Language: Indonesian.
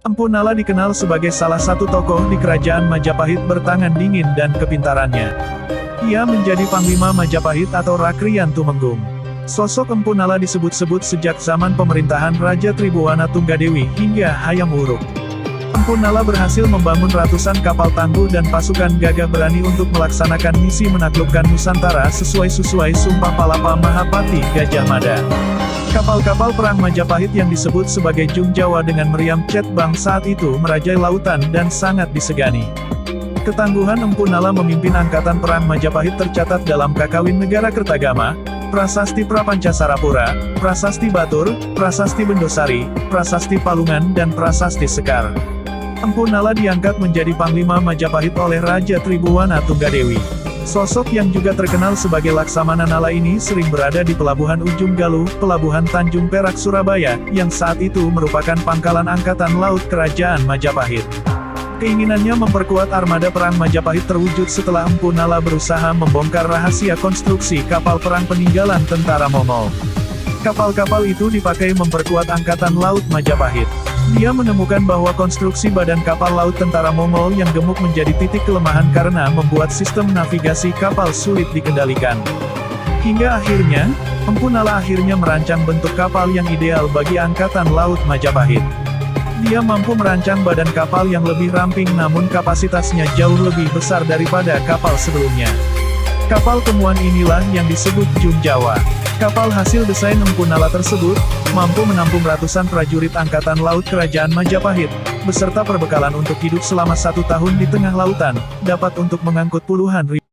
Empu Nala dikenal sebagai salah satu tokoh di kerajaan Majapahit bertangan dingin dan kepintarannya. Ia menjadi Panglima Majapahit atau Rakrian Tumenggung. Sosok Empu Nala disebut-sebut sejak zaman pemerintahan Raja Tribhuwana Tunggadewi hingga Hayam Wuruk. Empu Nala berhasil membangun ratusan kapal tangguh dan pasukan gagah berani untuk melaksanakan misi menaklukkan Nusantara sesuai Sumpah Palapa Mahapati Gajah Mada. Kapal-kapal perang Majapahit yang disebut sebagai Jung Jawa dengan meriam Cetbang saat itu merajai lautan dan sangat disegani. Ketangguhan Empu Nala memimpin angkatan perang Majapahit tercatat dalam Kakawin Negara Kertagama, Prasasti Prapancasarapura, Prasasti Batur, Prasasti Bendosari, Prasasti Palungan dan Prasasti Sekar. Empu Nala diangkat menjadi Panglima Majapahit oleh Raja Tribhuwana Tunggadewi. Sosok yang juga terkenal sebagai Laksamana Nala ini sering berada di Pelabuhan Ujung Galuh, Pelabuhan Tanjung Perak Surabaya, yang saat itu merupakan pangkalan Angkatan Laut Kerajaan Majapahit. Keinginannya memperkuat armada perang Majapahit terwujud setelah Empu Nala berusaha membongkar rahasia konstruksi kapal perang peninggalan tentara Mongol. Kapal-kapal itu dipakai memperkuat Angkatan Laut Majapahit. Dia menemukan bahwa konstruksi badan kapal laut tentara Mongol yang gemuk menjadi titik kelemahan karena membuat sistem navigasi kapal sulit dikendalikan. Hingga akhirnya, Empu Nala akhirnya merancang bentuk kapal yang ideal bagi Angkatan Laut Majapahit. Dia mampu merancang badan kapal yang lebih ramping namun kapasitasnya jauh lebih besar daripada kapal sebelumnya. Kapal temuan inilah yang disebut Jung Jawa. Kapal hasil desain Empu Nala tersebut, mampu menampung ratusan prajurit Angkatan Laut Kerajaan Majapahit, beserta perbekalan untuk hidup selama 1 tahun di tengah lautan, dapat untuk mengangkut puluhan ribu